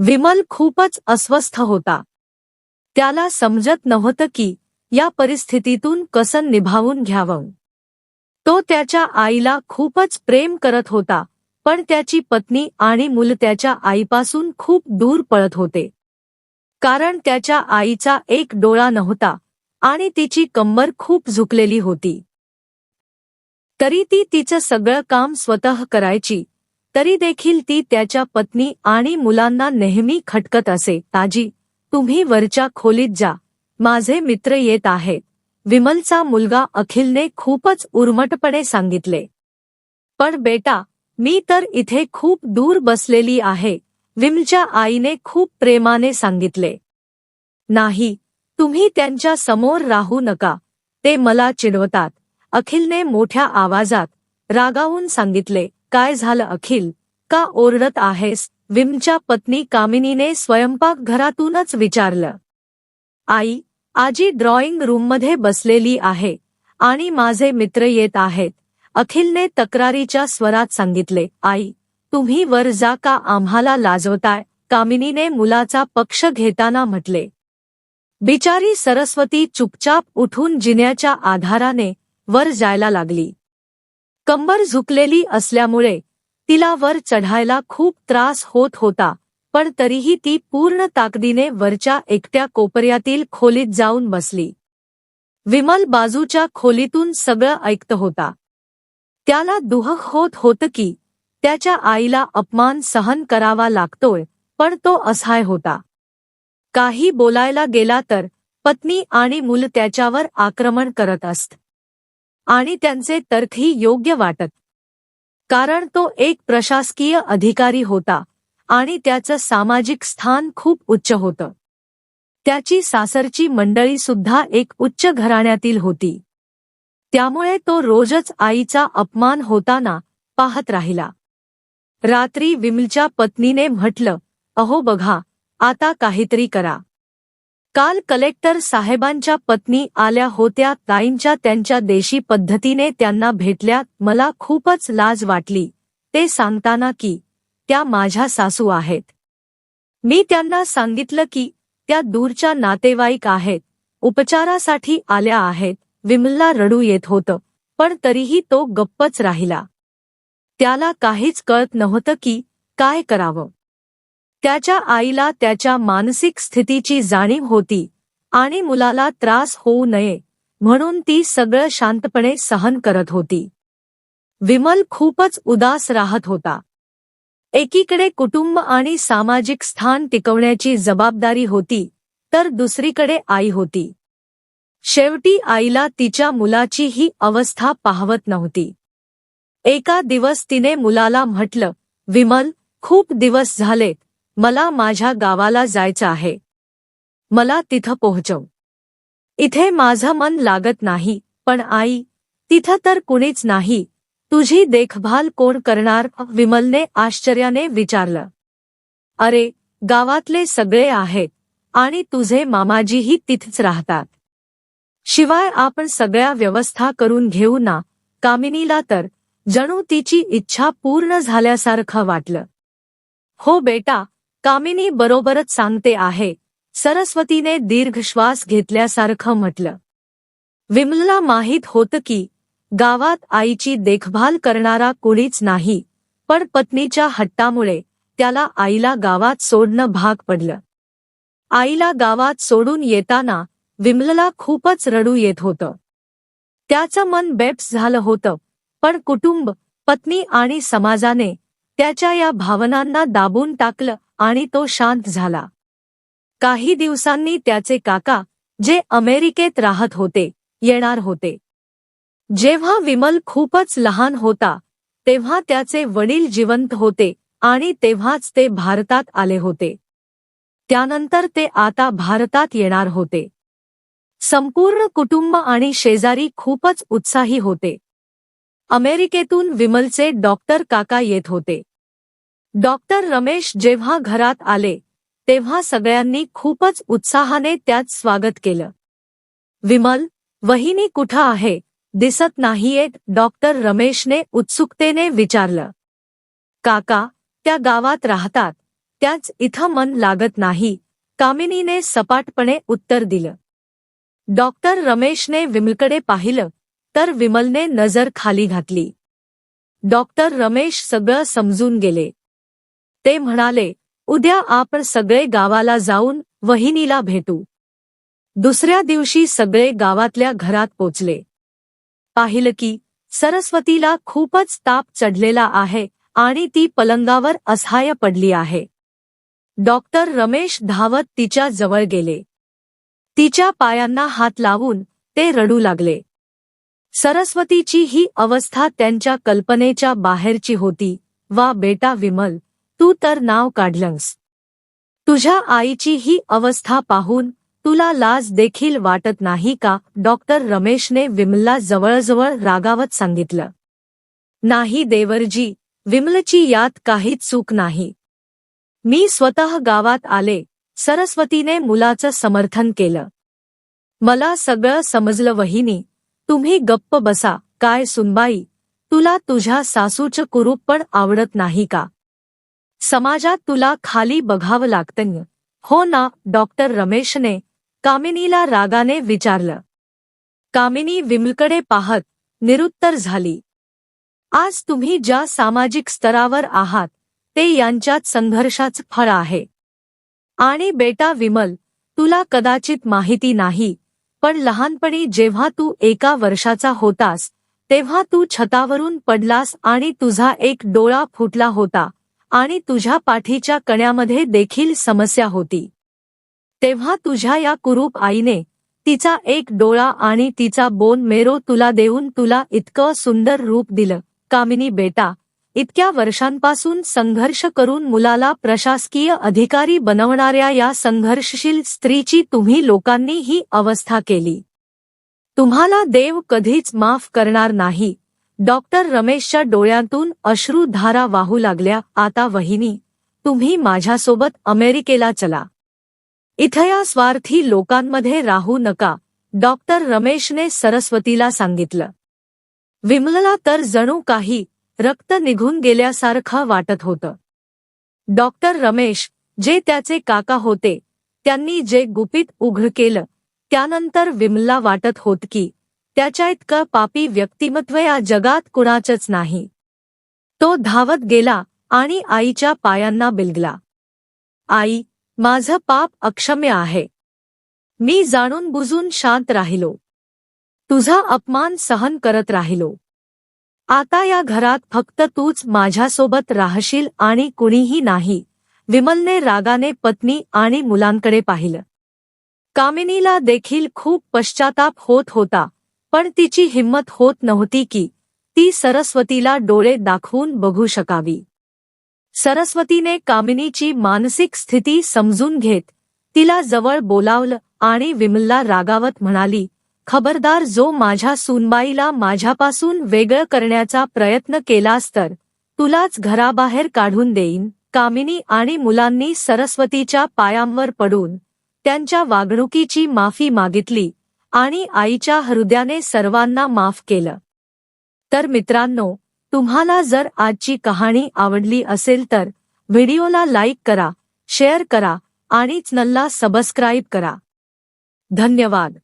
विमल खूपच अस्वस्थ होता. त्याला समजत नव्हतं की या परिस्थितीतून कसं निभावून घ्यावं. तो त्याच्या आईला खूपच प्रेम करत होता, पण त्याची पत्नी आणि मूल त्याच्या आईपासून खूप दूर पळत होते. कारण त्याच्या आईचा एक डोळा नव्हता आणि तिची कंबर खूप झुकलेली होती. तरी ती तिचं सगळं काम स्वतः करायची. तरी देखील ती त्याच्या पत्नी आणि मुलांना नेहमी खटकत असे. "ताजी, तुम्ही वरच्या खोलीत जा, माझे मित्र येत आहेत," विमलचा मुलगा अखिलने खूपच उर्मटपणे सांगितले. "पण बेटा, मी तर इथे खूप दूर बसलेली आहे," विमलच्या आईने खूप प्रेमाने सांगितले. "नाही, तुम्ही त्यांच्या समोर राहू नका, ते मला चिडवतात," अखिलने मोठ्या आवाजात रागावून सांगितले. "काय झालं अखिल, का ओरडत आहेस?" विमलच्या पत्नी कामिनीने स्वयंपाकघरातूनच विचारलं. "आई, आजी ड्रॉइंग रूममध्ये बसलेली आहे आणि माझे मित्र येत आहेत," अखिलने तक्रारीच्या स्वरात सांगितले. "आई, तुम्ही वर जा, का आम्हाला लाजवताय?" कामिनीने मुलाचा पक्ष घेताना म्हटले. बिचारी सरस्वती चुपचाप उठून जिन्याच्या आधाराने वर जायला लागली. कंबर झुकलेली असल्यामुळे तिला वर चढायला खूप त्रास होत होता, पण तरीही ती पूर्ण ताकदीने वरच्या एकट्या कोपऱ्यातील खोलीत जाऊन बसली. विमल बाजूच्या खोलीतून सगळं ऐकत होता. त्याला दुःख होत होतं की त्याच्या आईला अपमान सहन करावा लागतोय, पण तो असहाय होता. काही बोलायला गेला तर पत्नी आणि मूल त्याच्यावर आक्रमण करत असत आणि त्यांचे तर्कही योग्य वाटत. कारण तो एक प्रशासकीय अधिकारी होता आणि त्याचं सामाजिक स्थान खूप उच्च होतं. त्याची सासरची मंडळी सुद्धा एक उच्च घराण्यातील होती. त्यामुळे तो रोजच आईचा अपमान होताना पाहत राहिला. रात्री विमलच्या पत्नीने म्हटलं, "अहो बघा, आता काहीतरी करा. काल कलेक्टर साहेबांच्या पत्नी आल्या होत्या, ताईंच्या त्यांच्या देशी पद्धतीने त्यांना भेटल्या. मला खूपच लाज वाटली ते सांगताना की त्या माझ्या सासू आहेत. मी त्यांना सांगितलं की त्या दूरच्या नातेवाईक आहेत, उपचारासाठी आल्या आहेत." विमलला रडू येत होतं, पण तरीही तो गप्पच राहिला. त्याला काहीच कळत नव्हतं की काय करावं. त्याच्या आईला त्याच्या मानसिक स्थितीची जाणीव होती आणि मुलाला त्रास होऊ नये म्हणून ती सगळं शांतपणे सहन करत होती. विमल खूपच उदास राहत होता. एकीकडे कुटुंब आणि सामाजिक स्थान टिकवण्याची जबाबदारी होती, तर दुसरीकडे आई होती. शेवटी आईला तिच्या मुलाची ही अवस्था पाहवत नव्हती. एका दिवस तिने मुलाला म्हटलं, "विमल, खूप दिवस झालेत, मला माझ्या गावाला जायचं आहे. मला तिथं पोहोचव. इथे माझं मन लागत नाही." "पण आई, तिथं तर कुणीच नाही, तुझी देखभाल कोण करणार?" विमलने आश्चर्याने विचारलं. "अरे, गावातले सगळे आहेत आणि तुझे मामाजीही तिथेच राहतात. शिवाय आपण सगळ्या व्यवस्था करून घेऊ ना." कामिनीला तर जणू तिची इच्छा पूर्ण झाल्यासारखं वाटलं. "हो बेटा, कामिनी बरोबरच सांगते आहे," सरस्वतीने दीर्घ श्वास घेतल्यासारखं म्हटलं. विमलला माहीत होतं की गावात आईची देखभाल करणारा कुणीच नाही, पण पत्नीच्या हट्टामुळे त्याला आईला गावात सोडणं भाग पडलं. आईला गावात सोडून येताना विमलला खूपच रडू येत होतं. त्याचं मन बेबस झालं होतं, पण कुटुंब, पत्नी आणि समाजाने त्याच्या या भावनांना दाबून टाकलं आणि तो शांत झाला. काही दिवसांनी त्याचे काका, जे अमेरिकेत राहत होते, येणार होते. जेव्हा विमल खूपच लहान होता तेव्हा त्याचे वडील जिवंत होते आणि तेव्हाच ते भारतात आले होते. त्यानंतर ते आता भारतात येणार होते. संपूर्ण कुटुंब आणि शेजारी खूपच उत्साही होते. अमेरिकेतून विमलचे डॉक्टर काका येत होते. डॉक्टर रमेश जेव्हा घरात आले तेव्हा सगळ्यांनी खूपच उत्साहाने त्याचं स्वागत केलं. "विमल, वहिनी कुठं आहे? दिसत नाहीयेत," डॉक्टर रमेशने उत्सुकतेने विचारलं. "काका, त्या गावात राहतात, त्याच इथं मन लागत नाही, कामिनीने सपाटपणे उत्तर दिलं. डॉक्टर रमेशने विमलकडे पाहिलं, तर विमलने नजर खाली घातली. डॉक्टर रमेश सगळं समजून गेले. ते म्हणाले, उद्या आपण सगळे गावाला जाऊन वहिनीला भेटू. दुसऱ्या दिवशी सगळे गावातल्या घरात पोचले. पाहिलं की सरस्वतीला खूपच ताप चढलेला आहे आणि ती पलंगावर असहाय्य पडली आहे. डॉक्टर रमेश धावत तिच्या जवळ गेले. तिच्या पायांना हात लावून ते रडू लागले. सरस्वतीची ही अवस्था त्यांच्या कल्पनेच्या बाहेरची होती. वा बेटा विमल, तू तर नाव काढलंस. तुझ्या आईची ही अवस्था पाहून तुला लाज देखील वाटत नाही का? डॉक्टर रमेशने विमलला जवळजवळ रागावत सांगितलं. नाही देवरजी, विमलची यात काहीच चूक नाही. मी स्वतः गावात आले. सरस्वतीने मुलाचं समर्थन केलं. मला सगळं समजलं वहिनी, तुम्ही गप्प बसा. काय सुनबाई, तुला तुझ्या सासूचं कुरूप पण आवडत नाही का? समाजात तुला खाली बघावं लागतं. हो ना? डॉक्टर रमेशने कामिनीला रागाने विचारलं. कामिनी विमलकडे पाहत निरुत्तर झाली. आज तुम्ही ज्या सामाजिक स्तरावर आहात ते यांच्यात संघर्षाचं फळ आहे. आणि बेटा विमल, तुला कदाचित माहिती नाही, पण लहानपणी जेव्हा तू 1 वर्षाचा होतास तेव्हा तू छतावरून पडलास आणि तुझा एक डोळा फुटला होता आणि तुझ्या पाठीच्या कण्यामध्ये देखील समस्या होती. तेव्हा तुझ्या या कुरूप आईने तिचा एक डोळा आणि तिचा बोन मेरो तुला देऊन तुला इतकं सुंदर रूप दिलं. कामिनी बेटा, इतक्या वर्षांपासून संघर्ष करून मुलाला प्रशासकीय अधिकारी बनवणाऱ्या या संघर्षशील स्त्रीची तुम्ही लोकांनी ही अवस्था केली. तुम्हाला देव कधीच माफ करणार नाही. डॉक्टर रमेशच्या डोळ्यातून अश्रुधारा वाहू लागल्या. आता वहिनी, तुम्ही माझ्यासोबत अमेरिकेला चला. इथं या स्वार्थी लोकांमध्ये राहू नका, डॉक्टर रमेशने सरस्वतीला सांगितलं. विमलला तर जणू काही रक्त निघून गेल्यासारखं वाटत होतं. डॉक्टर रमेश, जे त्याचे काका होते, त्यांनी जे गुपित उघड केलं त्यानंतर विमलला वाटत होत की त्याच्या इतकं पापी व्यक्तिमत्व या जगात कुणाचंच नाही. तो धावत गेला आणि आईच्या पायांना बिलगला. आई, माझं पाप अक्षम्य आहे. मी जाणून बुजून शांत राहिलो. तुझा अपमान सहन करत राहिलो. आता या घरात फक्त तूच माझ्यासोबत राहशील आणि कुणीही नाही. विमलने रागाने पत्नी आणि मुलांकडे पाहिलं. कामिनीला देखील खूप पश्चाताप होत होता, पण तिची हिम्मत होत नव्हती की ती सरस्वतीला डोळे दाखवून बघू शकावी. सरस्वतीने कामिनीची मानसिक स्थिती समजून घेत तिला जवळ बोलावलं आणि विमलला रागावत म्हणाली, खबरदार, जो माझ्या सूनबाईला माझ्यापासून वेगळं करण्याचा प्रयत्न केलास तर तुलाच घराबाहेर काढून देईन. कामिनी आणि मुलांनी सरस्वतीच्या पायांवर पडून त्यांच्या वागणुकीची माफी मागितली आणि आईच्या हृदयाने सर्वांना माफ केलं. तर मित्रांनो, तुम्हाला जर आजची कहाणी आवडली असेल तर व्हिडिओला लाईक करा, शेअर करा आणि चॅनलला सबस्क्राईब करा. धन्यवाद.